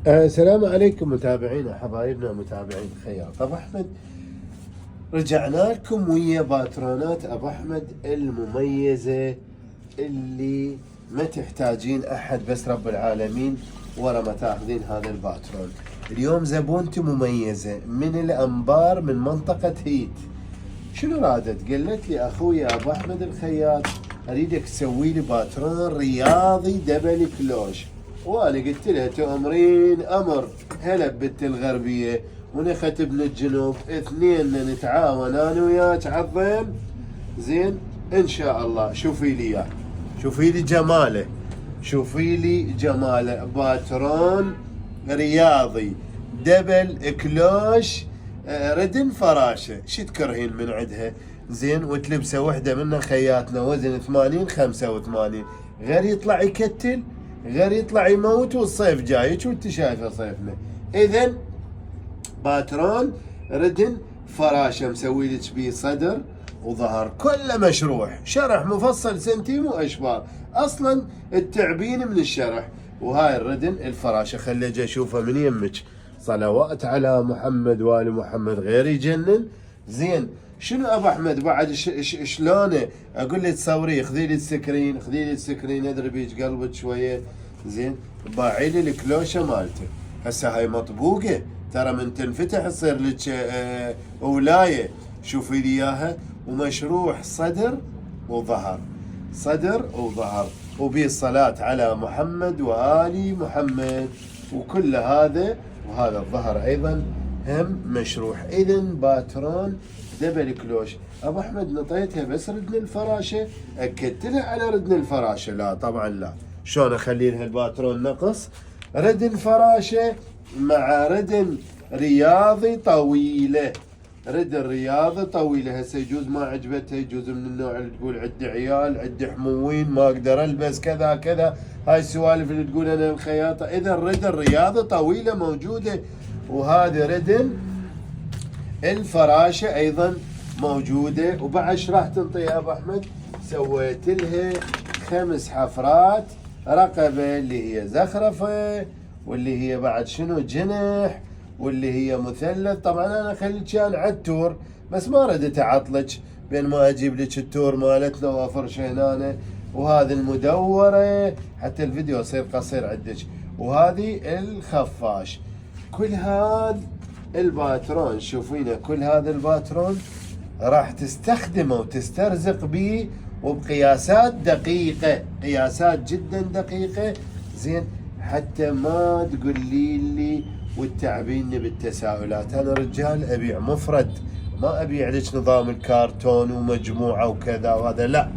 السلام عليكم متابعينا حبايبنا متابعين خياط ابو احمد. رجعنا لكم ويا باترونات ابو احمد المميزه اللي ما تحتاجين احد بس رب العالمين ورا ما تاخذين هذا الباترون. اليوم زبونتي مميزه من الانبار من منطقه هيت. شنو رادت؟ قالت لي اخوي ابو احمد الخياط اريدك تسوي لي باترون رياضي دبل كلوش. وانا قلت لها تؤمرين امر. هلا ببنت الغربيه ونخت ابن الجنوب، اثنين نتعاون انا وياك عالضيم. زين ان شاء الله. شوفي لي اياه، شوفي لي جماله، شوفي لي جماله. باترون رياضي دبل كلوش، ردن فراشه. شو تكرهين من عندها؟ زين وتلبسه وحده منها خياتنا وزن 80 85. غير يطلع يكتل، غير يطلع يموت، والصيف جايك وانت شايفه صيفنا. اذا باترون ردن فراشه مسوي لك بيه صدر وظهر كله مشروح، شرح مفصل سنتيم واشبار. اصلا التعبين من الشرح. وهاي الردن الفراشه خلي اجي اشوفها من يمك. صلوات على محمد وال محمد غير يجنن. زين شنو ابو احمد بعد شلونه؟ اقول لك تصوريه، خذي لي السكرين، خذي لي السكرين اضربي قلبك شويه. زين باعي لي الكلوشه مالته. هسه هاي مطبوقه ترى، من تنفتح تصير لك ولايه. شوفي لي اياها ومشروح صدر وظهر، صدر وظهر، وبي الصلاه على محمد وال محمد وكل هذا. وهذا الظهر ايضا هم مشروح. اذا باترون دبل كلوش. ابو احمد نطيتها بس ردن الفراشه، اكدت لها على ردن الفراشه؟ لا طبعا لا. شلون اخلي لها الباترون نقص؟ ردن فراشه مع ردن رياضي طويله. ردن رياضي طويله. هسه يجوز ما عجبتها، يجوز من النوع اللي تقول عندي عيال، عندي حموين، ما اقدر البس كذا كذا. هاي السوالف اللي تقول انا الخياطه. اذا ردن رياضي طويله موجوده. وهذه ردن الفراشه ايضا موجوده. وبعد ايش راح تنطي يا ابو احمد؟ سويت لها 5 حفرات رقبه اللي هي زخرفه، واللي هي بعد شنو جنح، واللي هي مثلث. طبعا انا خليك على التور بس ما ردت اعطلك بين ما اجيب لك التور مالتنا وافرش هنا. وهذه المدوره حتى الفيديو يصير قصير عندك. وهذه الخفاش. كل هذا الباترون شوفينه، كل هذا الباترون راح تستخدمه وتسترزق به وبقياسات دقيقة، قياسات جدا دقيقة. زين حتى ما تقولي لي وتتعبيني بالتساؤلات. انا رجال ابيع مفرد، ما ابيع لك نظام الكارتون ومجموعة وكذا وهذا لا.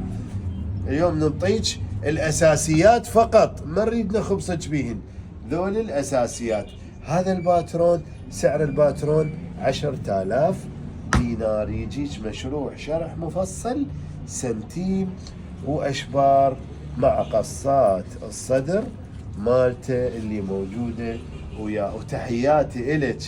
اليوم نعطيك الاساسيات فقط، ما نريد نخبصك بيهن. ذول الاساسيات. هذا الباترون سعر الباترون 10,000 دينار. يجيك مشروح شرح مفصل سنتيم واشبار مع قصات الصدر مالته اللي موجوده ويا. وتحياتي الك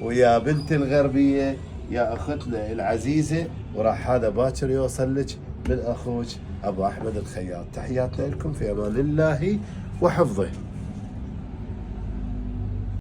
ويا بنت الغربيه يا اختنا العزيزه. وراح هذا باكر يوصل لك من اخوك ابو احمد الخياط. تحياتنا لكم في امان الله وحفظه.